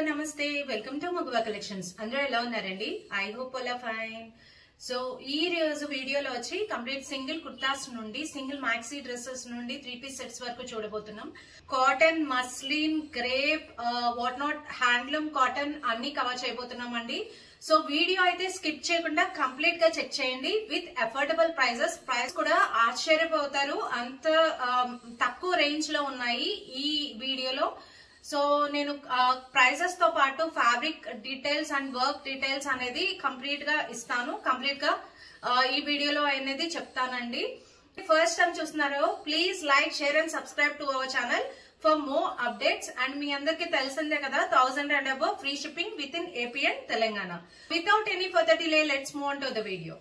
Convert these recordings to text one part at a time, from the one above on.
నమస్తే welcome to మగువా collections. అందరూ ఎలా ఉన్నారండి? I hope all are fine. So ఈ రోజు వీడియోలో వచ్చి కంప్లీట్ సింగిల్ కుర్తాస్ నుండి సింగిల్ మ్యాక్సీ డ్రెస్సెస్ నుండి 3-piece సెట్స్ వరకు చూడబోతున్నాం. Cotton, muslin, crepe, what not, handloom, cotton అన్ని కవర్ చేయబోతున్నాం అండి. సో వీడియో అయితే స్కిప్ చేయకుండా కంప్లీట్ గా చెక్ చేయండి. With affordable prices. ప్రైస్ కూడా ఆశ్చర్యపోతారు, అంత తక్కువ రేంజ్ లో ఉన్నాయి ఈ వీడియోలో. సో నేను ప్రైజెస్ తో పాటు fabric details and work details అనేది కంప్లీట్ గా ఇస్తాను. కంప్లీట్ గా ఈ వీడియోలో అనేది చెప్తానండి. ఫస్ట్ టైం చూస్తున్నారో please like, share and subscribe to our channel for more updates. And మీ అందరికి తెలిసిందే కదా, 1000 and above free shipping within AP and Telangana. Without any further delay let's move on to the video.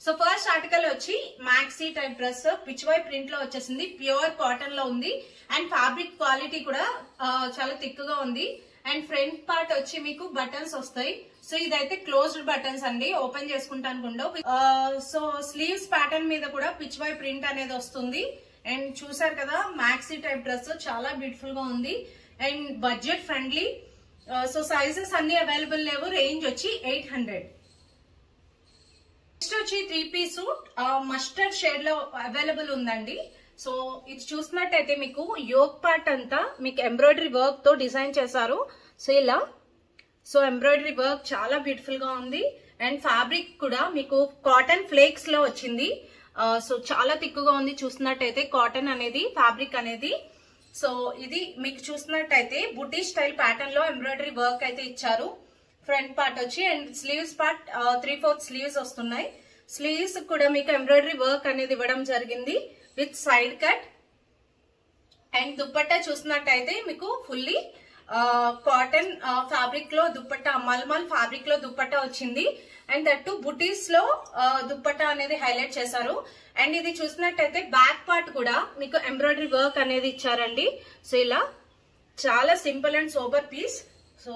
So first article వచ్చి maxi type dress, Pichwai print లో వచ్చేసింది. Pure cotton లో ఉంది and fabric quality కూడా చాలా థిక్ గా ఉంది. And front part వచ్చి మీకు బటన్స్ వస్తాయి. సో ఇదైతే క్లోజ్డ్ బటన్స్ అండి, ఓపెన్ చేసుకుంటాను ఉండవు. సో స్లీవ్స్ ప్యాటర్న్ మీద కూడా పిచ్వై ప్రింట్ అనేది వస్తుంది. అండ్ చూసారు కదా, మ్యాక్సీ టైప్ డ్రెస్ చాలా బ్యూటిఫుల్ గా ఉంది and budget friendly. So sizes అన్ని అవైలబుల్ లేవు. రేంజ్ వచ్చి 800. నెక్స్ట్ వచ్చి 3-piece సూట్ మస్టర్డ్ షేడ్ లో అవైలబుల్ ఉందండి. సో ఇది చూసినట్టయితే మీకు యోక్ పార్ట్ అంతా మీకు ఎంబ్రాయిడరీ వర్క్ తో డిజైన్ చేశారు. సో ఇలా ఎంబ్రాయిడరీ వర్క్ చాలా బ్యూటిఫుల్ గా ఉంది. అండ్ ఫ్యాబ్రిక్ కూడా మీకు కాటన్ ఫ్లేక్స్ లో వచ్చింది. సో చాలా థిక్గా ఉంది. చూసినట్టయితే కాటన్ అనేది ఫ్యాబ్రిక్ అనేది. సో ఇది మీకు చూసినట్టయితే బుటీ స్టైల్ ప్యాటర్న్ లో ఎంబ్రాయిడరీ వర్క్ అయితే ఇచ్చారు. ఫ్రంట్ పార్ట్ వచ్చి అండ్ స్లీవ్స్ పార్ట్ 3/4 స్లీవ్స్ వస్తున్నాయి. స్లీవ్స్ కూడా మీకు ఎంబ్రాయిడరీ వర్క్ అనేది ఇవ్వడం జరిగింది with side cut. And dupatta చూసినట్టయితే మీకు ఫుల్లీ కాటన్ ఫ్యాబ్రిక్ లో దుప్పట్టా, మల్మల్ ఫ్యాబ్రిక్ లో దుప్పట్టా వచ్చింది. అండ్ దట్టు బుటీస్ లో దుప్పట్టా అనేది హైలైట్ చేశారు. అండ్ ఇది చూసినట్టయితే బ్యాక్ పార్ట్ కూడా మీకు ఎంబ్రాయిడరీ వర్క్ అనేది ఇచ్చారండి. సో ఇలా చాలా simple and sober piece. So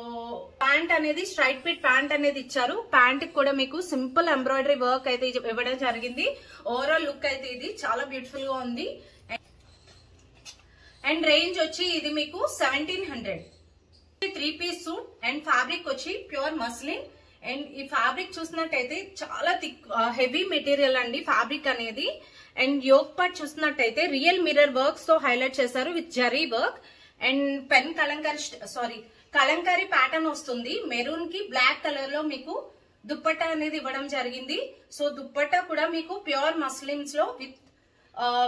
pant అనేది స్ట్రైట్ ఫిట్ ప్యాంట్ అనేది ఇచ్చారు. ప్యాంట్ కూడా మీకు సింపుల్ ఎంబ్రాయిడరీ వర్క్ అయితే ఇవ్వడం జరిగింది. ఓవరాల్ లుక్ అయితే ఇది చాలా బ్యూటిఫుల్ గా ఉంది. అండ్ రేంజ్ వచ్చి ఇది మీకు 1700. 3-piece సూట్ అండ్ ఫ్యాబ్రిక్ వచ్చి ప్యూర్ మస్లిన్. అండ్ ఈ ఫ్యాబ్రిక్ చూసినట్టయితే చాలా థిక్ హెవీ మెటీరియల్ అండి ఫ్యాబ్రిక్ అనేది. అండ్ యోక్ పార్ట్ చూసినట్టయితే రియల్ మిర్రర్ వర్క్స్ తో హైలైట్ చేశారు with zari work. And pen Kalamkari pattern వస్తుంది. మెరూన్ కి బ్లాక్ కలర్ లో మీకు దుప్పట్టా అనేది ఇవ్వడం జరిగింది. సో దుప్పట్టా కూడా మీకు ప్యూర్ మస్లిన్స్ లో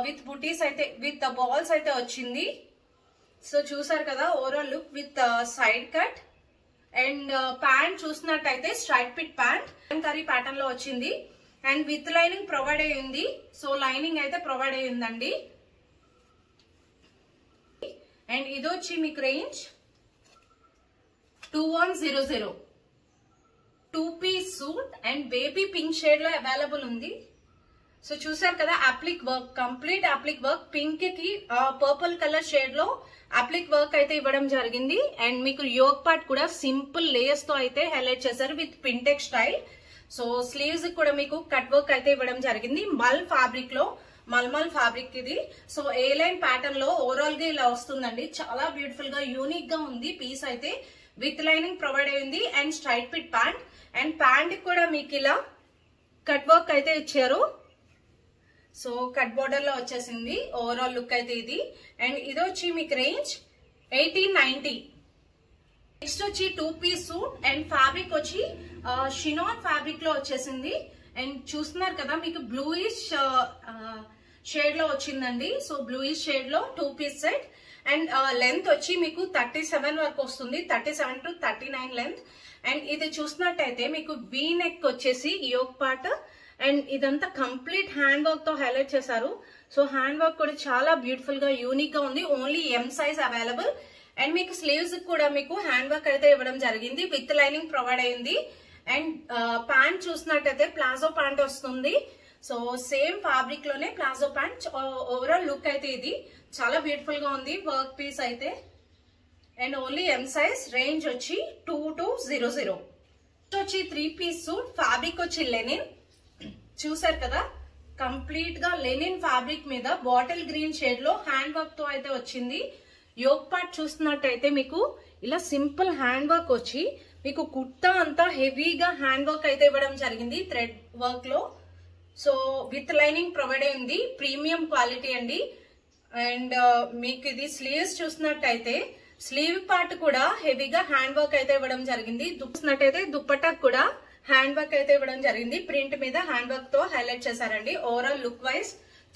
విత్ బుటీస్ అయితే విత్ బాల్స్ అయితే వచ్చింది. సో చూసారు కదా, overall look with side cut. And pant చూసినట్టయితే straight fit pant Kalamkari pattern లో వచ్చింది. అండ్ విత్ లైనింగ్ ప్రొవైడ్ అయ్యింది. సో లైనింగ్ అయితే ప్రొవైడ్ అయ్యిందండి. అండ్ ఇది వచ్చి మీకు range 2100. 2-piece suit and baby pink shade లో అవైలబుల్ ఉంది. సో చూసారు కదా, applique work, complete applique work. Pink కి పర్పుల్ కలర్ షేడ్ లో అప్లిక్ వర్క్ అయితే ఇవ్వడం జరిగింది. అండ్ మీకు యోక్ పార్ట్ కూడా సింపుల్ లేయర్స్ తో అయితే హైలైట్ చేశారు విత్ పింటెక్ స్టైల్. సో స్లీవ్స్ కూడా మీకు కట్ వర్క్ అయితే ఇవ్వడం జరిగింది. మల్మల్ ఫ్యాబ్రిక్ ఇది. సో ఏ లైన్ ప్యాటర్న్ లో ఓవరాల్ గా ఇలా వస్తుందండి. చాలా బ్యూటిఫుల్ గా యూనిక్ గా ఉంది పీస్ అయితే. విత్ లైనింగ్ ప్రొవైడ్ అయింది and straight fit pant. And pant కూడా మీకు ఇలా కట్ వర్క్ అయితే ఇచ్చారు. సో కట్ బోర్డర్ లో వచ్చేసింది. ఓవరాల్ లుక్ అయితే ఇది. అండ్ ఇది వచ్చి మీకు రేంజ్ 1890. నెక్స్ట్ వచ్చి 2-piece సూట్ అండ్ ఫ్యాబ్రిక్ వచ్చి షినాన్ ఫ్యాబ్రిక్ లో వచ్చేసింది. అండ్ చూస్తున్నారు కదా, మీకు బ్లూయిష్ షేడ్ లో వచ్చిందండి. సో బ్లూయిష్ షేడ్ లో 2-piece సెట్. అండ్ లెంత్ వచ్చి మీకు 37 వరకు వస్తుంది, 37 to 39 లెంత్. అండ్ ఇది చూసినట్టయితే మీకు వీ నెక్ వచ్చేసి యోక్ పార్ట్. అండ్ ఇదంతా కంప్లీట్ హ్యాండ్ వర్క్ తో హైలైట్ చేశారు. సో హ్యాండ్ వర్క్ కూడా చాలా బ్యూటిఫుల్ గా యూనిక్ గా ఉంది. Only M size available. And మీకు స్లీవ్స్ కూడా మీకు హ్యాండ్ వర్క్ అయితే ఇవ్వడం జరిగింది. విత్ లైనింగ్ ప్రొవైడ్ అయింది. అండ్ ప్యాంట్ చూసినట్టయితే ప్లాజో ప్యాంట్ వస్తుంది. సో సేమ్ ఫ్యాబ్రిక్ లోనే ప్లాజో ప్యాంట్. ఓవరాల్ లుక్ అయితే ఇది చాలా బ్యూటిఫుల్ గా ఉంది వర్క్ పీస్ అయితే. And only M size. Range వచ్చి 2200. వచ్చి 3-piece సూట్. ఫ్యాబ్రిక్ వచ్చి లెనిన్. చూసారు కదా, కంప్లీట్ గా లెనిన్ ఫ్యాబ్రిక్ మీద బాటిల్ గ్రీన్ షేడ్ లో హ్యాండ్ వర్క్ తో అయితే వచ్చింది. యోక్ పార్ట్ చూస్తున్నట్టయితే మీకు ఇలా సింపుల్ హ్యాండ్ వర్క్ వచ్చి మీకు కుర్తా అంతా హెవీగా హ్యాండ్ వర్క్ అయితే ఇవ్వడం జరిగింది థ్రెడ్ వర్క్ లో. సో విత్ లైనింగ్ ప్రొవైడ్ అయింది, ప్రీమియం క్వాలిటీ అండి. అండ్ మీకు ఇది స్లీవ్స్ చూసినట్టయితే స్లీవ్ పార్ట్ కూడా హెవీగా హ్యాండ్ వర్క్ అయితే ఇవ్వడం జరిగింది. చూసినట్టయితే దుప్పట్టా కూడా హ్యాండ్ వర్క్ అయితే ఇవ్వడం జరిగింది, ప్రింట్ మీద హ్యాండ్ వర్క్ తో హైలైట్ చేశారండి. ఓవరాల్ లుక్ వైజ్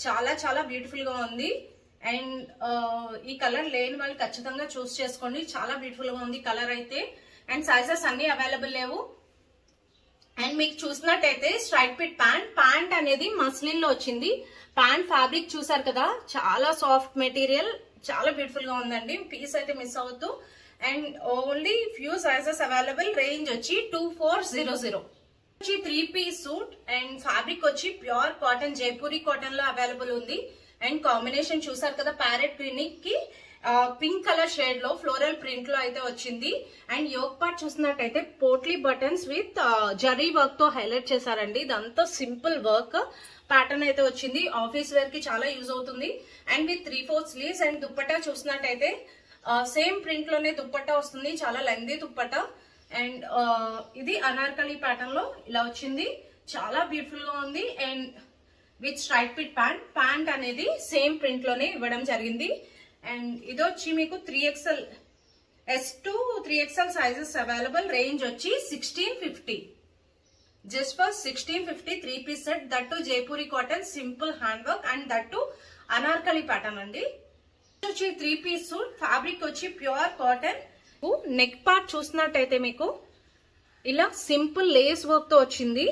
చాలా చాలా బ్యూటిఫుల్ గా ఉంది. అండ్ ఈ కలర్ లేని వాళ్ళు ఖచ్చితంగా చూస్ చేసుకోండి, చాలా బ్యూటిఫుల్ గా ఉంది కలర్ అయితే. అండ్ సైజెస్ అన్ని అవైలబుల్ లేవు. అండ్ మీకు చూసినట్టయితే స్ట్రైట్ ఫిట్ ప్యాంట్ అనేది మస్లిన్ లో వచ్చింది. ప్యాంట్ ఫ్యాబ్రిక్ చూసారు కదా, చాలా సాఫ్ట్ మెటీరియల్, చాలా బ్యూటిఫుల్ గా ఉందండి. పీస్ అయితే మిస్ అవ్వద్దు. And only few sizes available. Range వచ్చి 2400. 3-piece సూట్ అండ్ ఫ్యాబ్రిక్ వచ్చి ప్యూర్ కాటన్, జైపూరి కాటన్ లో అవైలబుల్ ఉంది. అండ్ కాంబినేషన్ చూసారు కదా, ప్యారెట్ గ్రీన్ కి పింక్ కలర్ షేడ్ లో ఫ్లోరల్ ప్రింట్ లో అయితే వచ్చింది. అండ్ యోక్ పార్ట్ చూసినట్టయితే potli buttons with zari work తో హైలైట్ చేశారండి. ఇదంతా సింపుల్ వర్క్ ప్యాటర్న్ అయితే వచ్చింది, ఆఫీస్ వేర్ కి చాలా యూజ్ అవుతుంది. And with 3/4 sleeves. And dupatta చూసినట్టయితే సేమ్ ప్రింట్ లోనే దుప్పట్టా వస్తుంది, చాలా లెంగ్తీ దుప్పట్టా. అండ్ ఇది అనార్కలి ప్యాటర్న్ లో ఇలా వచ్చింది, చాలా బ్యూటిఫుల్ గా ఉంది. And with straight fit pant అనేది సేమ్ ప్రింట్ లోనే ఇవ్వడం జరిగింది. అండ్ ఇది వచ్చి మీకు 3XL S to 3XL sizes available. Range వచ్చి 1650. Just for 1650 3-piece set, that Jaipuri cotton simple hand work and that Anarkali pattern అండి. వచ్చి 3-piece సూట్, ఫ్యాబ్రిక్ వచ్చి ప్యూర్ కాటన్. నెక్ పార్ట్ చూసినట్టయితే మీకు ఇలా సింపుల్ లేస్ వర్క్ తో వచ్చింది.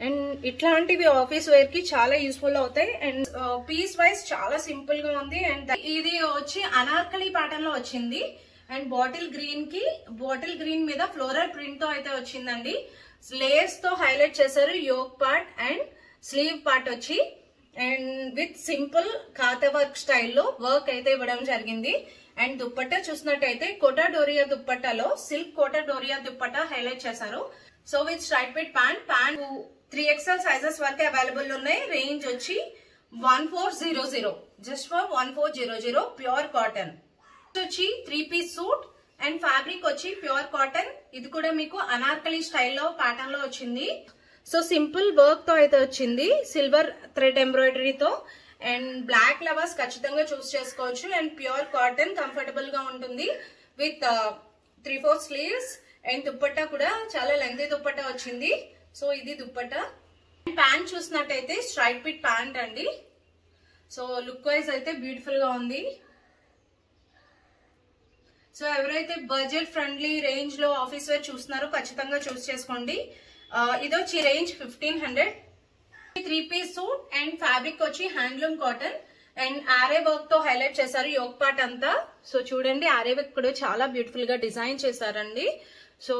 అండ్ ఇట్లాంటివి ఆఫీస్ వేర్ కి చాలా యూస్ఫుల్ అవుతాయి. అండ్ పీస్ వైజ్ చాలా సింపుల్ గా ఉంది. అండ్ ఇది వచ్చి అనార్కలి ప్యాటర్న్ లో వచ్చింది. అండ్ బాటిల్ గ్రీన్ మీద ఫ్లోరల్ ప్రింట్ తో అయితే వచ్చిందండి. లేయర్స్ తో హైలైట్ చేశారు yoke part and sleeve part వచ్చి. అండ్ విత్ సింపుల్ ఖాతా వర్క్ స్టైల్లో వర్క్ అయితే ఇవ్వడం జరిగింది. అండ్ దుప్పట్టా చూసినట్టయితే కోటా డోరియా దుప్పట్టాలో సిల్క్ కోటా డోరియా దుప్పట్టా హైలైట్ చేశారు. So with straight fit pant 3XL sizes వరకు అవైలబుల్ ఉన్నాయి. రేంజ్ వచ్చి 1400. Just for 1400 pure cotton. వచ్చి 3-piece సూట్ అండ్ ఫ్యాబ్రిక్ వచ్చి ప్యూర్ కాటన్. ఇది కూడా మీకు అనార్కలి స్టైల్లో ప్యాటర్న్ లో వచ్చింది. సో సింపుల్ వర్క్ తో అయితే వచ్చింది, సిల్వర్ థ్రెడ్ ఎంబ్రాయిడరీతో. అండ్ బ్లాక్ లవర్స్ ఖచ్చితంగా చూస్ చేసుకోవచ్చు. అండ్ ప్యూర్ కాటన్, కంఫర్టబుల్ గా ఉంటుంది విత్ 3/4 స్లీవ్స్. అండ్ దుప్పట్టా కూడా చాలా లెంగ్తీ దుప్పట్టా వచ్చింది. సో ఇది దుప్పట్టా. ప్యాంట్ చూసినట్టయితే స్ట్రైట్ ఫిట్ ప్యాంట్ అండి. సో లుక్ వైజ్ అయితే బ్యూటిఫుల్ గా ఉంది. సో ఎవరైతే బడ్జెట్ ఫ్రెండ్లీ రేంజ్ లో ఆఫీస్ వేర్ చూస్తున్నారో ఖచ్చితంగా చూస్ చేసుకోండి. ఇది వచ్చి range 1500. 3-piece suit and fabric వచ్చి handloom cotton. And aari work తో హైలైట్ చేశారు యోక్ పార్ట్ అంతా. సో చూడండి, ఆరే వర్క్ కూడా చాలా బ్యూటిఫుల్ గా డిజైన్ చేశారండి. సో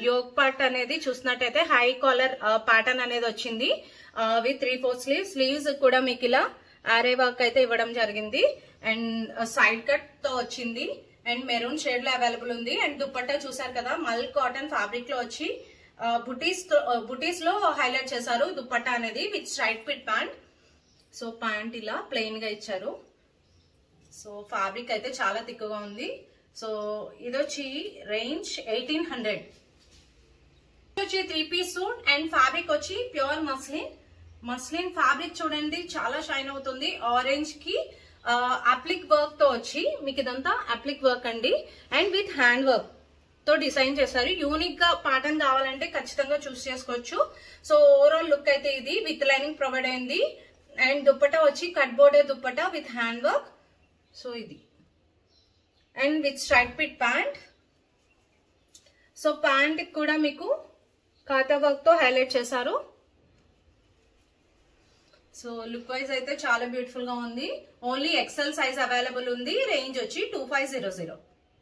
యోక్ పార్ట్ అనేది చూసినట్టయితే హై కాలర్ ప్యాటర్న్ అనేది వచ్చింది విత్ 3/4 స్లీవ్స్ కూడా మీకు ఇలా ఆరే వర్క్ అయితే ఇవ్వడం జరిగింది. అండ్ సైడ్ కట్ తో వచ్చింది. అండ్ మెరూన్ షేడ్ లో అవైలబుల్ ఉంది. అండ్ దుప్పట్టా చూసారు కదా, మల్ కాటన్ ఫ్యాబ్రిక్ లో వచ్చి బుటీస్ లో హైలైట్ చేశారు దుప్పట్టా అనేది with straight fit pant. So pant ఇలా ప్లెయిన్ గా ఇచ్చారు. సో ఫ్యాబ్రిక్ అయితే చాలా థిక్గా ఉంది. సో ఇది వచ్చి రేంజ్ 1800. వచ్చి 3-piece సూట్ అండ్ ఫ్యాబ్రిక్ వచ్చి ప్యూర్ మస్లిన్ ఫ్యాబ్రిక్ చూడండి, చాలా షైన్ అవుతుంది. ఆరెంజ్ కి అప్లిక్ వర్క్ తో వచ్చి మీకు ఇదంతా అప్లిక్ వర్క్ అండి. అండ్ విత్ హ్యాండ్ వర్క్ తో డిజైన్ చేశారు. యూనిక్ గా ప్యాటర్న్ కావాలంటే ఖచ్చితంగా చూస్ చేసుకోవచ్చు. సో ఓవరాల్ లుక్ అయితే ఇది విత్ లైనింగ్ ప్రొవైడ్ అయింది. అండ్ దుప్పట్టా వచ్చి cut border dupatta with hand work. So ఇది and with straight fit pant. So pant కూడా మీకు ఖాతా వర్క్ తో హైలైట్ చేశారు. సో లుక్ వైజ్ అయితే చాలా బ్యూటిఫుల్ గా ఉంది. ఓన్లీ XL సైజ్ అవైలబుల్ ఉంది. రేంజ్ వచ్చి 2500.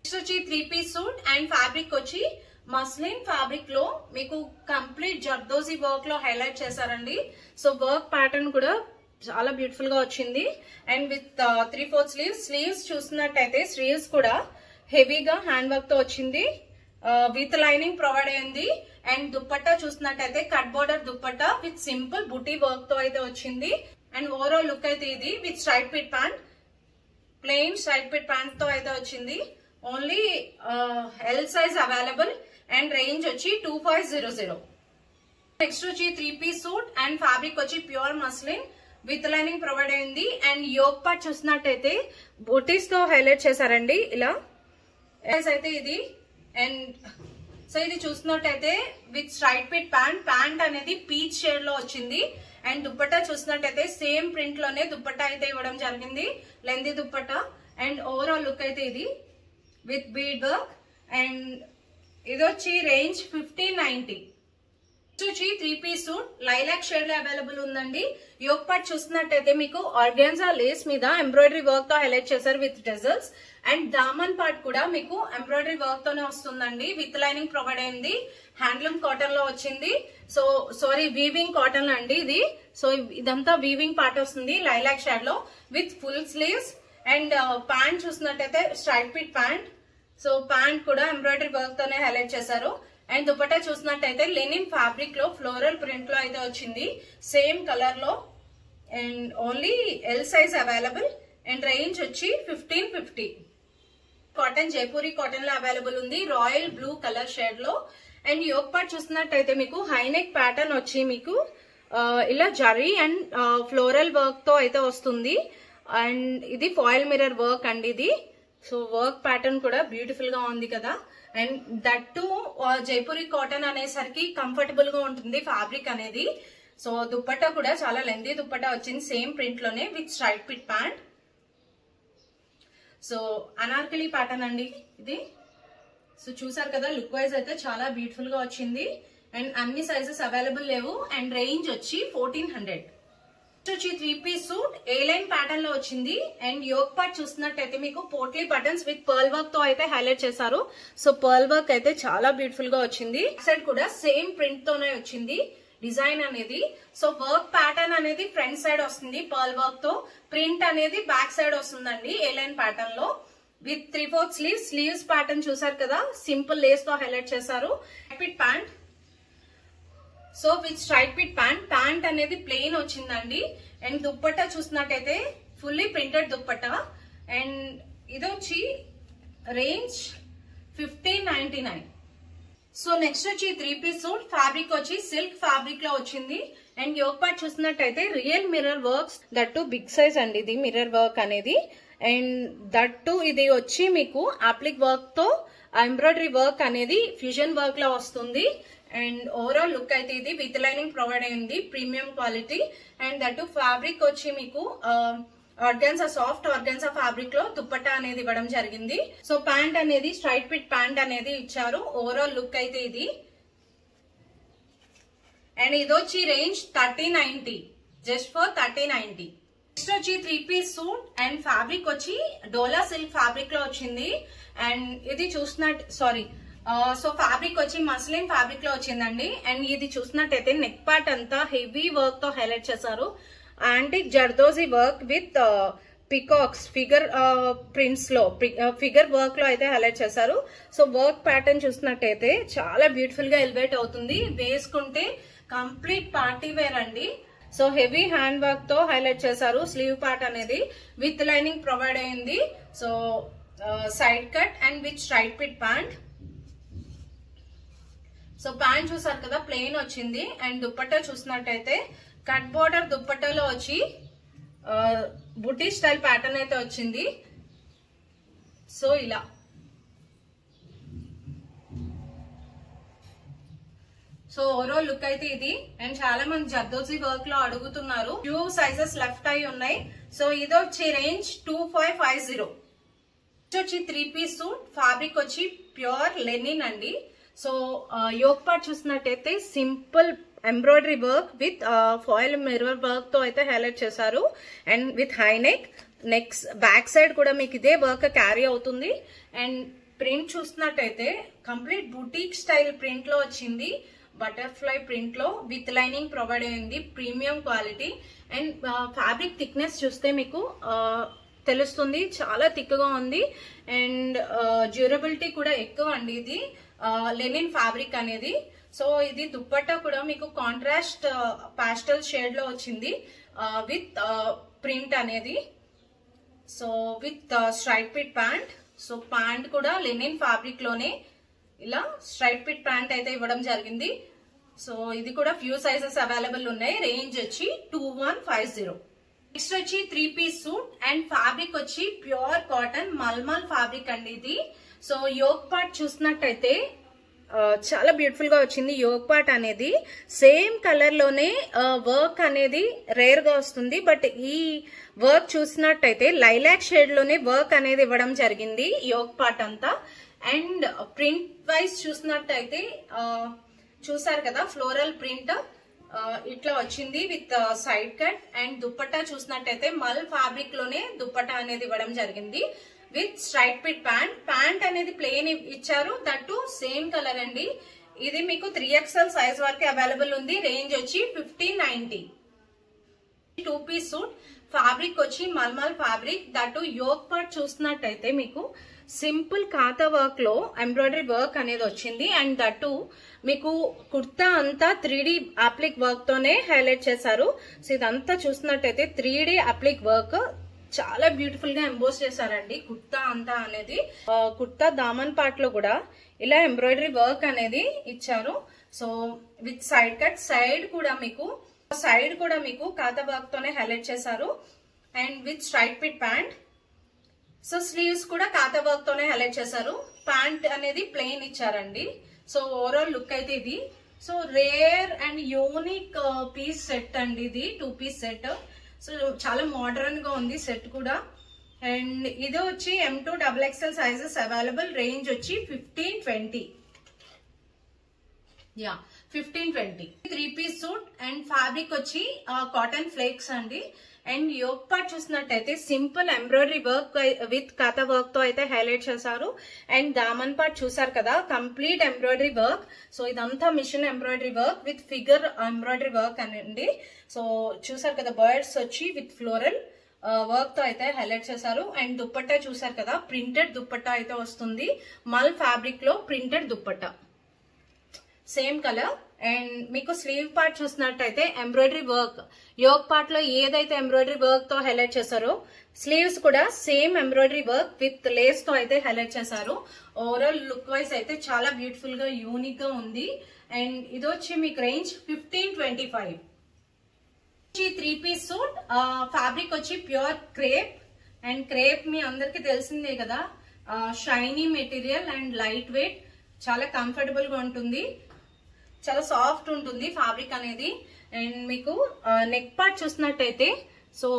నెక్స్ట్ వచ్చి 3-piece సూట్ అండ్ ఫ్యాబ్రిక్ వచ్చి మస్లిన్ ఫ్యాబ్రిక్ లో మీకు కంప్లీట్ జర్దోజీ వర్క్ లో హైలైట్ చేశారండి. సో వర్క్ ప్యాటర్న్ కూడా చాలా బ్యూటిఫుల్ గా వచ్చింది. అండ్ విత్ 3/4 స్లీవ్స్ చూసినట్టయితే స్లీవ్స్ కూడా హెవీగా హ్యాండ్ వర్క్ తో వచ్చింది విత్ లైనింగ్ ప్రొవైడ్ అయింది. అండ్ దుప్పట్టా చూసినట్టయితే cut border dupatta with simple buti work తో అయితే వచ్చింది. అండ్ ఓవరాల్ లుక్ అయితే ఇది with straight fit pant, plain straight fit pant తో అయితే వచ్చింది. Only L size available and range వచ్చి 2500. నెక్స్ట్ వచ్చి 3-piece సూట్ అండ్ ఫ్యాబ్రిక్ వచ్చి pure muslin with lining provide అయింది. అండ్ యోక్ పార్ట్ చూసినట్టయితే బూటీస్ తో హైలైట్ చేశారండి ఇలా అయితే ఇది. అండ్ సో ఇది చూసినట్టయితే విత్ స్ట్రైట్ పిట్ ప్యాంట్ అనేది పీచ్ షేడ్ లో వచ్చింది. అండ్ దుప్పట్టా చూసినట్టయితే సేమ్ ప్రింట్ లోనే దుప్పట్టా అయితే ఇవ్వడం జరిగింది, lengthy dupatta. And overall look అయితే ఇది విత్ బీడ్ వర్క్. అండ్ ఇది వచ్చి రేంజ్ 1590. వచ్చి 3-piece సూట్ లైలాక్ షేడ్ లో అవైలబుల్ ఉందండి. యోక్ పార్ట్ చూసినట్టయితే మీకు ఆర్గాన్జా లేస్ మీద ఎంబ్రాయిడరీ వర్క్ తో హైలైట్ చేశారు విత్ డెజల్స్. అండ్ దామన్ పార్ట్ కూడా మీకు ఎంబ్రాయిడరీ వర్క్ తోనే వస్తుందండి, విత్ లైనింగ్ ప్రొవైడ్ అయింది. హ్యాండ్లూమ్ కాటన్ లో వచ్చింది. సో సారీ వీవింగ్ కాటన్ అండి ఇది. సో ఇదంతా వీవింగ్ పార్ట్ వస్తుంది లైలాక్ షేడ్ లో with full sleeves. And pant చూసినట్టయితే straight fit pant. So pant కూడా ఎంబ్రాయిడరీ వర్క్ తోనే హైలైట్ చేశారు. అండ్ దుపట్టా చూసినట్టయితే లెనిన్ ఫ్యాబ్రిక్ లో ఫ్లోరల్ ప్రింట్ లో అయితే వచ్చింది, సేమ్ కలర్ లో. And only L size available and range వచ్చి 1550. కాటన్ జైపూరి కాటన్ లో అవైలబుల్ ఉంది, రాయల్ బ్లూ కలర్ షేడ్ లో. అండ్ యోక్ పార్ట్ చూసినట్టయితే మీకు హైనెక్ ప్యాటర్న్ వచ్చి మీకు ఇలా జరీ అండ్ ఫ్లోరల్ వర్క్ తో అయితే వస్తుంది. అండ్ ఇది ఫాయిల్ మిర్రర్ వర్క్ అండి ఇది. సో వర్క్ ప్యాటర్న్ కూడా బ్యూటిఫుల్ గా ఉంది కదా. And that to Jaipuri cotton అనేసరికి కంఫర్టబుల్ గా ఉంటుంది ఫ్యాబ్రిక్ అనేది. సో దుప్పట్టా కూడా చాలా లెంతీ దుప్పట్టా వచ్చింది సేమ్ ప్రింట్ లోనే with straight fit pant. So Anarkali pattern అండి ఇది. సో చూసారు కదా, లుక్ వైజ్ అయితే చాలా బ్యూటిఫుల్ గా వచ్చింది. అండ్ అన్ని సైజెస్ అవైలబుల్ లేవు. అండ్ రేంజ్ వచ్చి 1400. వచ్చి 3-piece సూట్ ఏ లైన్ ప్యాటర్న్ లో వచ్చింది. అండ్ యోక్ పార్ట్ చూసినట్టయితే మీకు potli buttons with pearl work తో అయితే హైలైట్ చేశారు. సో పర్ల్ వర్క్ అయితే చాలా బ్యూటిఫుల్ గా వచ్చింది. సైడ్ కూడా సేమ్ ప్రింట్ తోనే వచ్చింది డిజైన్ అనేది. సో వర్క్ ప్యాటర్న్ అనేది ఫ్రంట్ సైడ్ వస్తుంది పర్ల్ వర్క్ తో, ప్రింట్ అనేది బ్యాక్ సైడ్ వస్తుందండి ఏ లైన్ ప్యాటర్న్ లో విత్ 3/4 స్లీవ్స్. స్లీవ్స్ ప్యాటర్న్ చూసారు కదా, సింపుల్ లేస్ తో హైలైట్ చేశారు. Pit pant. So with straight fit pant అనేది ప్లెయిన్ వచ్చిందండి. అండ్ దుప్పట్టా చూసినట్టయితే ఫుల్లీ ప్రింటెడ్ దుప్పట్టా. అండ్ ఇది వచ్చి రేంజ్ 1599. సో నెక్స్ట్ వచ్చి 3-piece సూట్ ఫ్యాబ్రిక్ వచ్చి సిల్క్ ఫ్యాబ్రిక్ లో వచ్చింది. అండ్ యోక్ పార్ట్ చూసినట్టయితే real mirror works, that too big size అండి ఇది మిర్రర్ వర్క్ అనేది. అండ్ దట్ టు ఇది వచ్చి మీకు అప్లిక్ వర్క్ తో ఎంబ్రాయిడరీ వర్క్ అనేది ఫ్యూజన్ వర్క్ లో వస్తుంది. అండ్ ఓవరాల్ లుక్ అయితే ఇది విత్ లైనింగ్ ప్రొవైడ్ అయింది, premium quality. And that fabric వచ్చి మీకు ఆర్గాన్జా సాఫ్ట్ ఆర్గాన్జా ఫ్యాబ్రిక్ లో దుప్పట్టా అనేది ఇవ్వడం జరిగింది. సో ప్యాంట్ అనేది స్ట్రైట్ పిట్ ప్యాంట్ అనేది ఇచ్చారు. ఓవరాల్ లుక్ అయితే ఇది. అండ్ ఇది వచ్చి రేంజ్ 3090, జస్ట్ ఫర్ 3090. నెక్స్ట్ వచ్చి 3-piece సూట్ అండ్ ఫ్యాబ్రిక్ వచ్చి డోలా సిల్క్ ఫ్యాబ్రిక్ లో వచ్చింది. అండ్ ఇది సో ఫ్యాబ్రిక్ వచ్చి మస్లిన్ ఫ్యాబ్రిక్ లో వచ్చిందండి. అండ్ ఇది చూసినట్టయితే నెక్ పార్ట్ అంతా హెవీ వర్క్ తో హైలైట్ చేశారు. Antique zardozi work with peacocks figure prints లో ఫిగర్ వర్క్ లో అయితే హైలైట్ చేశారు. సో వర్క్ ప్యాటర్న్ చూసినట్టయితే చాలా బ్యూటిఫుల్ గా ఎలివేట్ అవుతుంది, వేసుకుంటే కంప్లీట్ పార్టీ వేర్ అండి. సో హెవీ హ్యాండ్ వర్క్ తో హైలైట్ చేశారు. స్లీవ్ పార్ట్ అనేది విత్ లైనింగ్ ప్రొవైడ్ అయింది. So side cut and with straight fit pant. So pant చూసారు కదా, ప్లెయిన్ వచ్చింది. అండ్ దుప్పట్టా చూసినట్టయితే కట్ బోర్డర్ దుప్పట్టాలో వచ్చి బుటీ స్టైల్ ప్యాటర్న్ అయితే వచ్చింది. సో ఇలా సో ఓవరాల్ లుక్ అయితే ఇది. అండ్ చాలా మంది జర్దోజీ వర్క్ లో అడుగుతున్నారు, ఫ్యూ సైజెస్ లెఫ్ట్ అయి ఉన్నాయి. సో ఇది వచ్చి రేంజ్ 2550. వచ్చి 3-piece సూట్ ఫ్యాబ్రిక్ వచ్చి ప్యూర్ లెనిన్ అండి. సో యోక్ పార్ట్ చూసినట్టయితే simple embroidery work with foil mirror work తో అయితే హైలైట్ చేశారు. And with high next back side కూడా మీకు ఇదే వర్క్ క్యారీ అవుతుంది. అండ్ ప్రింట్ చూసినట్టయితే కంప్లీట్ బుటీక్ స్టైల్ ప్రింట్ లో వచ్చింది, బటర్ఫ్లై ప్రింట్ లో విత్ లైనింగ్ ప్రొవైడ్ అయింది, premium quality. And fabric thickness చూస్తే మీకు తెలుస్తుంది, చాలా థిక్ గా ఉంది. అండ్ డ్యూరబిలిటీ కూడా ఎక్కువ అండి ఇది లెనిన్ ఫ్యాబ్రిక్ అనేది. సో ఇది దుప్పట్టా కూడా మీకు కాంట్రాస్ట్ పాస్టల్ షేడ్ లో వచ్చింది విత్ ప్రింట్ అనేది. So with straight fit pant. So pant కూడా లెనిన్ ఫ్యాబ్రిక్ లోనే ఇలా స్ట్రైట్ ఫిట్ ప్యాంట్ అయితే ఇవ్వడం జరిగింది. సో ఇది కూడా ఫ్యూ సైజెస్ అవైలబుల్ ఉన్నాయి. రేంజ్ వచ్చి 2150. నెక్స్ట్ వచ్చి 3 పీస్ సూట్ అండ్ ఫ్యాబ్రిక్ వచ్చి ప్యూర్ కాటన్ మల్మల్ ఫ్యాబ్రిక్ అండి ఇది. సో యోక్ పార్ట్ చూసినట్టయితే చాలా బ్యూటిఫుల్ గా వచ్చింది. యోక్ పార్ట్ అనేది సేమ్ కలర్ లోనే వర్క్ అనేది రేర్ గా వస్తుంది. బట్ ఈ వర్క్ చూసినట్టయితే లైలాక్ షేడ్ లోనే వర్క్ అనేది ఇవ్వడం జరిగింది యోక్ పార్ట్ అంతా. అండ్ ప్రింట్ వైజ్ చూసినట్టయితే చూసారు కదా ఫ్లోరల్ ప్రింట్ ఇట్లా వచ్చింది with side cut. And dupatta చూసినట్టయితే మల్ ఫ్యాబ్రిక్ లోనే దుప్పట్టా అనేది ఇవ్వడం జరిగింది with straight fit pant. Pant అనేది ప్లెయిన్ ఇచ్చారు, దట్టు సేమ్ కలర్ అండి. ఇది మీకు 3XL సైజ్ వరకు అవైలబుల్ ఉంది. రేంజ్ వచ్చి 1590. 2 పీస్ సూట్ ఫ్యాబ్రిక్ వచ్చి మల్మల్ ఫ్యాబ్రిక్, దట్టు యోక్ పార్ట్ చూసినట్టయితే మీకు సింపుల్ కాతా వర్క్ లో ఎంబ్రాయిడరీ వర్క్ అనేది వచ్చింది. అండ్ దట్టు మీకు కుర్తా అంతా 3D అప్లిక్ వర్క్ తోనే హైలైట్ చేశారు. సో ఇదంతా చూసినట్టయితే 3D అప్లిక్ వర్క్ చాలా బ్యూటిఫుల్ గా ఎంబోస్ చేశారండి కుర్తా అంతా అనేది. కుర్తా దామన్ పార్ట్ లో కూడా ఇలా ఎంబ్రాయిడరీ వర్క్ అనేది ఇచ్చారు. So with side cut, side కూడా మీకు కాతా వర్క్ తోనే హైలైట్ చేశారు. And with straight fit pant. So sleeves కూడా కాతా వర్క్ తోనే హైలైట్ చేశారు. ప్యాంట్ అనేది ప్లెయిన్ ఇచ్చారండి. సో ఓవరాల్ లుక్ అయితే ఇది. So rare and unique piece set అండి ఇది, 2 పీస్ సెట్. సో చాలా మోడర్న్ గా ఉంది సెట్ కూడా. అండ్ ఇది వచ్చి M2 XXL sizes available. Range వచ్చి 1520. 1520. 3 పీస్ సూట్ అండ్ ఫ్యాబ్రిక్ వచ్చి కాటన్ ఫ్లేక్స్ అండి. అండ్ యోక్ పార్ట్ చూసినట్టయితే సింపుల్ ఎంబ్రాయిడరీ వర్క్ విత్ కాతా వర్క్ తో అయితే హైలైట్ చేశారు. అండ్ దామన్ పార్ట్ చూసారు కదా కంప్లీట్ ఎంబ్రాయిడరీ వర్క్. సో ఇదంతా machine embroidery work with figure embroidery work అనండి. సో చూసారు కదా బర్డ్స్ వచ్చి విత్ ఫ్లోరల్ వర్క్ తో అయితే హైలైట్ చేశారు. అండ్ దుప్పట్టా చూసారు కదా ప్రింటెడ్ దుప్పట్టా అయితే వస్తుంది. మల్ ఫ్యాబ్రిక్ లో printed dupatta same colour. And మీకు స్లీవ్ పార్ట్ చూసినట్టయితే ఎంబ్రాయిడరీ వర్క్ యోక్ పార్ట్ లో ఏదైతే ఎంబ్రాయిడరీ వర్క్ తో హైలైట్ చేశారో స్లీవ్స్ కూడా same embroidery work with lace తో అయితే హైలైట్ చేశారు. ఓవరాల్ లుక్ వైజ్ అయితే చాలా బ్యూటిఫుల్ గా యూనిక్ గా ఉంది. అండ్ ఇది వచ్చి మీకు రేంజ్ 1525. 3 పీస్ సూట్ ఫ్యాబ్రిక్ వచ్చి ప్యూర్ క్రేప్. అండ్ క్రేప్ మీ అందరికి తెలిసిందే కదా, shiny material and light weight, చాలా కంఫర్టబుల్ గా ఉంటుంది, చాలా సాఫ్ట్ ఉంటుంది ఫ్యాబ్రిక్ అనేది. అండ్ మీకు నెక్ పార్ట్ చూసినట్టయితే సో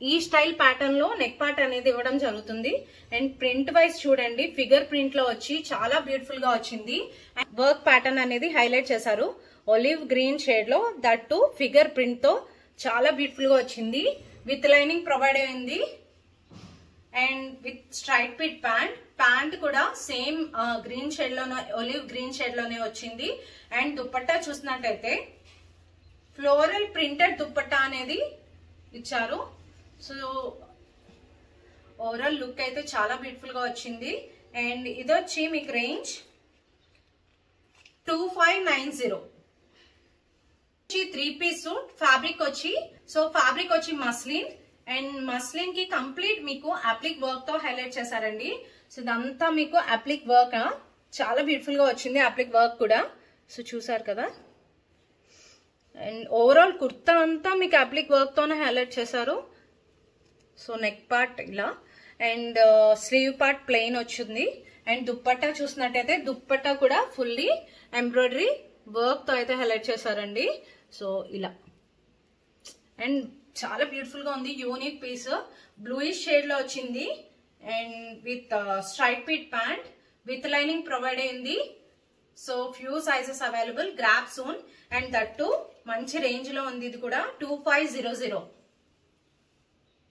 ఈ స్టైల్ ప్యాటర్న్ లో నెక్ పార్ట్ అనేది ఇవ్వడం జరుగుతుంది. అండ్ ప్రింట్ వైజ్ చూడండి ఫిగర్ ప్రింట్ లో వచ్చి చాలా బ్యూటిఫుల్ గా వచ్చింది. వర్క్ ప్యాటర్న్ అనేది హైలైట్ చేశారు ఒలివ్ గ్రీన్ షేడ్ లో, దట్టు ఫిగర్ ప్రింట్ తో చాలా బ్యూటిఫుల్ గా వచ్చింది. విత్ లైనింగ్ ప్రొవైడ్ అయింది. And with straight fit pant. Pant కూడా సేమ్ గ్రీన్ షేడ్ లోనే ఒలివ్ గ్రీన్ షేడ్ లోనే వచ్చింది. అండ్ దుప్పట్టా చూసినట్టయితే ఫ్లోరల్ ప్రింటెడ్ దుప్పట్టా అనేది ఇచ్చారు. సో ఓవరాల్ లుక్ అయితే చాలా బ్యూటిఫుల్ గా వచ్చింది. అండ్ ఇది వచ్చి మీకు రేంజ్ 2590. 3 పీస్ సూట్ ఫ్యాబ్రిక్ వచ్చి మస్లిన్. అండ్ మస్లిన్ కి కంప్లీట్ మీకు అప్లిక్ వర్క్ తో హైలైట్ చేశారండి. సో ఇదంతా మీకు అప్లిక్ వర్క్ చాలా బ్యూటిఫుల్ గా వచ్చింది అప్లిక్ వర్క్ కూడా. సో చూసారు కదా. అండ్ ఓవరాల్ కుర్తా అంతా మీకు అప్లిక్ వర్క్ తోనే హైలైట్ చేశారు. సో నెక్ పార్ట్ ఇలా అండ్ స్లీవ్ పార్ట్ ప్లెయిన్ వచ్చింది. అండ్ దుప్పట్టా చూసినట్టయితే దుప్పట్టా కూడా ఫుల్లీ ఎంబ్రాయిడరీ వర్క్ తో అయితే హైలైట్ చేశారండి. సో ఇలా అండ్ చాలా బ్యూటిఫుల్ గా ఉంది. యూనిక్ పీస్ బ్లూయిష్ షేడ్ లో వచ్చింది. And with straight fit pant with lining provide అయింది. So few sizes available, grab soon. And that మంచి రేంజ్ లో ఉంది. ఇది కూడా 2500.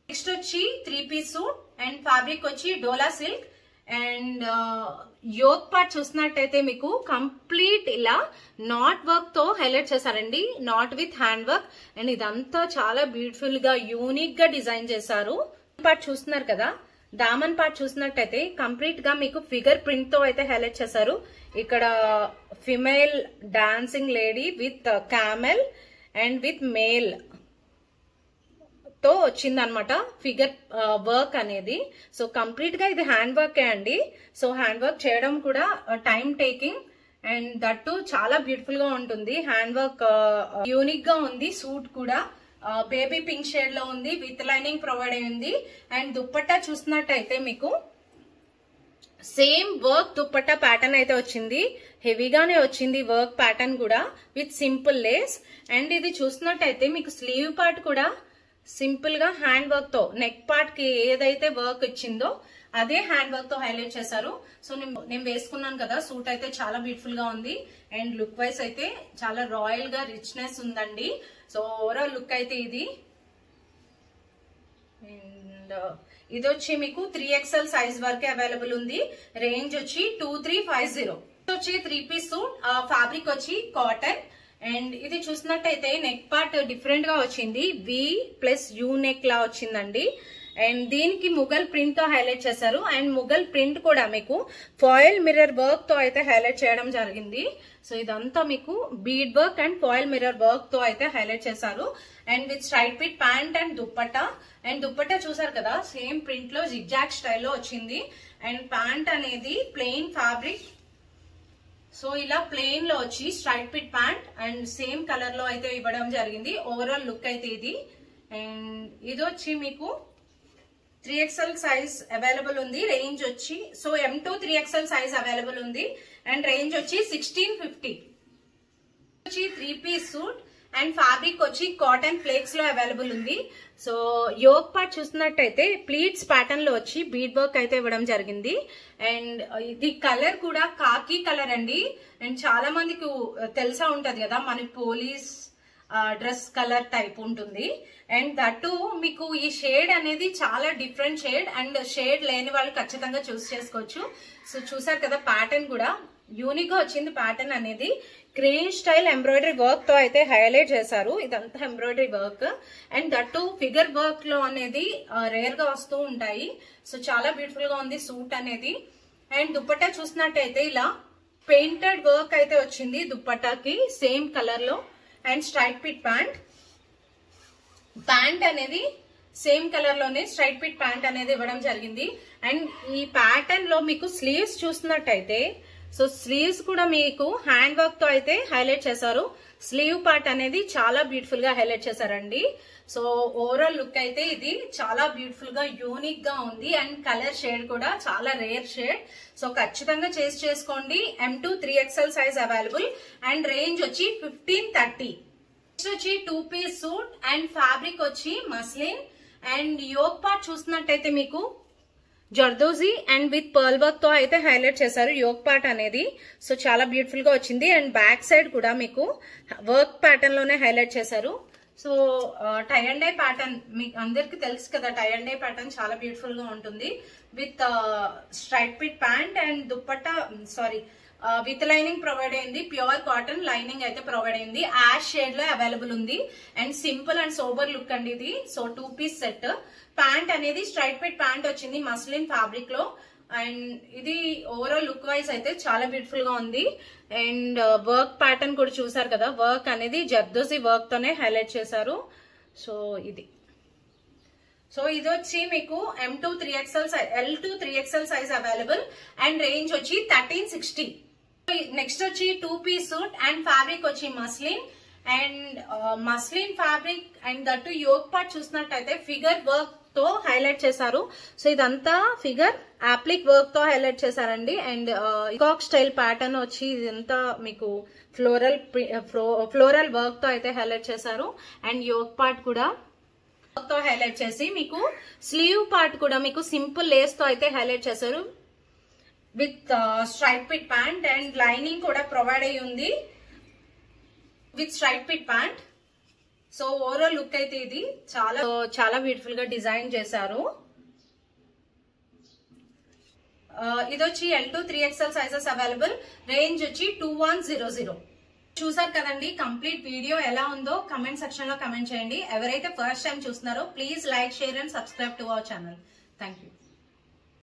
నెక్స్ట్ వచ్చి 3 పీస్ సూట్ అండ్ ఫ్యాబ్రిక్ వచ్చి డోలా సిల్క్. అండ్ యోక్ పార్ట్ చూసినట్టయితే మీకు కంప్లీట్ ఇలా నాట్ వర్క్ తో హైలైట్ చేశారండి, not with hand work. And ఇదంతా చాలా బ్యూటిఫుల్ గా యూనిక్ గా డిజైన్ చేశారు. పార్ట్ చూస్తున్నారు కదా, దామన్ పార్ట్ చూసినట్టయితే కంప్లీట్ గా మీకు ఫిగర్ ప్రింట్ తో అయితే హైలైట్ చేశారు. ఇక్కడ female dancing lady with camel and with male తో వచ్చింది అనమాట ఫిగర్ వర్క్ అనేది. సో కంప్లీట్ గా ఇది హ్యాండ్ వర్క్ అండి. సో హ్యాండ్ వర్క్ చేయడం కూడా టైం టేకింగ్ అండ్ దట్టు చాలా బ్యూటిఫుల్ గా ఉంటుంది. హ్యాండ్ వర్క్ యూనిక్ గా ఉంది. సూట్ కూడా బేబీ పింక్ షేడ్ లో ఉంది, విత్ లైనింగ్ ప్రొవైడ్ అయింది. అండ్ దుప్పట్టా చూసినట్టయితే మీకు సేమ్ వర్క్ దుప్పట్టా ప్యాటర్న్ అయితే వచ్చింది. హెవీగానే వచ్చింది వర్క్ ప్యాటర్న్ కూడా విత్ సింపుల్ లేస్. అండ్ ఇది చూసినట్టయితే మీకు స్లీవ్ పార్ట్ కూడా సింపుల్ గా హ్యాండ్ వర్క్ తో, నెక్ పార్ట్ కి ఏదైతే వర్క్ ఇచ్చిందో అదే హ్యాండ్ వర్క్ తో హైలైట్ చేశారు. సో నేను వేసుకున్నాను కదా, సూట్ అయితే చాలా బ్యూటిఫుల్ గా ఉంది. అండ్ లుక్ వైజ్ అయితే చాలా రాయల్ గా రిచ్నెస్ ఉందండి. సో ఓవరాల్ లుక్ అయితే ఇది. అండ్ ఇది వచ్చి మీకు 3XL సైజ్ వరకే అవైలబుల్ ఉంది. రేంజ్ వచ్చి 2350. వచ్చి 3 పీస్ సూట్, ఫ్యాబ్రిక్ వచ్చి కాటన్. అండ్ ఇది చూసినట్టయితే నెక్ పార్ట్ డిఫరెంట్ గా వచ్చింది, వి ప్లస్ యూ నెక్ లా వచ్చిందండి. అండ్ దీనికి ముగల్ ప్రింట్ తో హైలైట్ చేశారు. అండ్ ముగల్ ప్రింట్ కూడా మీకు ఫాయిల్ మిర్రర్ వర్క్ తో అయితే హైలైట్ చేయడం జరిగింది. సో ఇదంతా మీకు bead work and foil mirror work తో అయితే హైలైట్ చేశారు. And with straight fit pant and dupatta. And dupatta చూసారు కదా, సేమ్ ప్రింట్ లో జిగ్జాగ్ స్టైల్లో వచ్చింది. అండ్ ప్యాంట్ అనేది ప్లెయిన్ ఫ్యాబ్రిక్. సో ఇలా ప్లెయిన్ లో వచ్చి straight fit pant and same colour లో అయితే ఇవ్వడం జరిగింది. ఓవరాల్ లుక్ అయితే ఇది. అండ్ ఇది వచ్చి మీకు 3XL సైజ్ అవైలబుల్ ఉంది. రేంజ్ వచ్చి so M2 3XL size available ఉంది. అండ్ రేంజ్ వచ్చి 1650. వచ్చి 3 పీస్ సూట్ అండ్ ఫ్యాబ్రిక్ వచ్చి కాటన్ ఫ్లేక్స్ లో అవైలబుల్ ఉంది. సో యోక్ పార్ట్ చూసినట్టయితే ప్లీట్స్ ప్యాటర్న్ లో వచ్చి బీడ్ వర్క్ అయితే ఇవ్వడం జరిగింది. అండ్ ఇది కలర్ కూడా కాకి కలర్ అండి. అండ్ చాలా మందికి తెలిసా ఉంటది కదా, మన పోలీస్ డ్రెస్ కలర్ టైప్ ఉంటుంది. అండ్ దట్టు మీకు ఈ షేడ్ అనేది చాలా డిఫరెంట్ షేడ్. అండ్ షేడ్ లేని వాళ్ళు ఖచ్చితంగా చూస్ చేసుకోవచ్చు. సో చూసారు కదా, ప్యాటర్న్ కూడా యూనిక్ గా వచ్చింది. ప్యాటర్న్ అనేది క్రేన్ స్టైల్ ఎంబ్రాయిడరీ వర్క్ తో అయితే హైలైట్ చేశారు. ఇదంతా embroidery work. And that figure work లో అనేది రేర్ గా వస్తూ ఉంటాయి. సో చాలా బ్యూటిఫుల్ గా ఉంది సూట్ అనేది. అండ్ దుప్పట్టా చూసినట్టయితే ఇలా పెయింటెడ్ వర్క్ అయితే వచ్చింది దుప్పట్టాకి సేమ్ కలర్ లో. And straight fit pant. Pant అనేది సేమ్ కలర్ లోనే స్ట్రైట్ ఫిట్ ప్యాంట్ అనేది ఇవ్వడం జరిగింది. అండ్ ఈ ప్యాటర్న్ లో మీకు స్లీవ్స్ చూసినట్టయితే, సో స్లీవ్స్ కూడా మీకు హ్యాండ్ వర్క్ తో అయితే హైలైట్ చేశారు. స్లీవ్ పార్ట్ అనేది చాలా బ్యూటిఫుల్ గా హైలైట్ చేశారండి. సో ఓవరాల్ లుక్ అయితే ఇది చాలా బ్యూటిఫుల్ గా యూనిక్ గా ఉంది. అండ్ కలర్ షేడ్ కూడా చాలా రేర్ షేడ్. సో ఖచ్చితంగా చేసి చేసుకోండి. M2 3XL size available. And range వచ్చి 1530. నెక్స్ట్ వచ్చి 2 పీస్ సూట్ అండ్ ఫ్యాబ్రిక్ వచ్చి మస్లిన్. అండ్ యోక్ పార్ట్ చూసినట్టయితే మీకు zardozi and with pearl work తో అయితే హైలైట్ చేశారు యోక్ పార్ట్ అనేది. సో చాలా బ్యూటిఫుల్ గా వచ్చింది. అండ్ బ్యాక్ సైడ్ కూడా మీకు వర్క్ ప్యాటర్న్ లోనే హైలైట్ చేశారు. So tie and dye pattern మీకు అందరికి తెలుసు కదా, టై అండ్ డై ప్యాటర్న్ చాలా బ్యూటిఫుల్ గా ఉంటుంది. With straight fit pant and dupatta with lining provide అయింది. ప్యూర్ కాటన్ లైనింగ్ అయితే ప్రొవైడ్ అయింది. యాష్ షేడ్ లో అవైలబుల్ ఉంది. And simple and sober look అండి ఇది. So 2 piece set. ప్యాంట్ అనేది స్ట్రైట్ ఫిట్ ప్యాంట్ వచ్చింది మస్లిన్ ఫ్యాబ్రిక్ లో. అండ్ ఇది ఓవరాల్ లుక్ వైజ్ అయితే చాలా బ్యూటిఫుల్ గా ఉంది. అండ్ వర్క్ ప్యాటర్న్ కూడా చూసారు కదా, వర్క్ అనేది జర్దోజీ వర్క్ తోనే హైలైట్ చేశారు. సో ఇది ఇది వచ్చి మీకు M2 3XL L2 3XL size available. And range వచ్చి 1360. నెక్స్ట్ వచ్చి 2 పీస్ సూట్ అండ్ ఫ్యాబ్రిక్ వచ్చి muslin. And muslin fabric and that yoke part చూసినట్టయితే ఫిగర్ వర్క్ తో హైలైట్ చేశారు. సో ఇదంతా ఫిగర్ అప్లిక్ వర్క్ తో హైలైట్ చేశారండి. అండ్ కాక్ స్టైల్ ప్యాటర్న్ వచ్చి ఇదంతా మీకు ఫ్లోరల్ వర్క్ తో అయితే హైలైట్ చేశారు. అండ్ యోక్ పార్ట్ కూడా వర్క్ తో హైలైట్ చేసి మీకు స్లీవ్ పార్ట్ కూడా మీకు సింపుల్ లేస్ తో అయితే హైలైట్ చేశారు. With straight fit pant and lining కూడా ప్రొవైడ్ అయ్యి ఉంది with straight fit pant. So overall look అయితే ఇది చాలా బ్యూటిఫుల్ గా డిజైన్ చేశారు. ఇది వచ్చి L2 3XL sizes available. Range వచ్చి 2100. చూసారు కదండి, కంప్లీట్ వీడియో ఎలా ఉందో కమెంట్ సెక్షన్ లో కమెంట్ చేయండి. ఎవరైతే ఫస్ట్ టైం చూస్తున్నారో please like, share and subscribe to our channel. Thank you.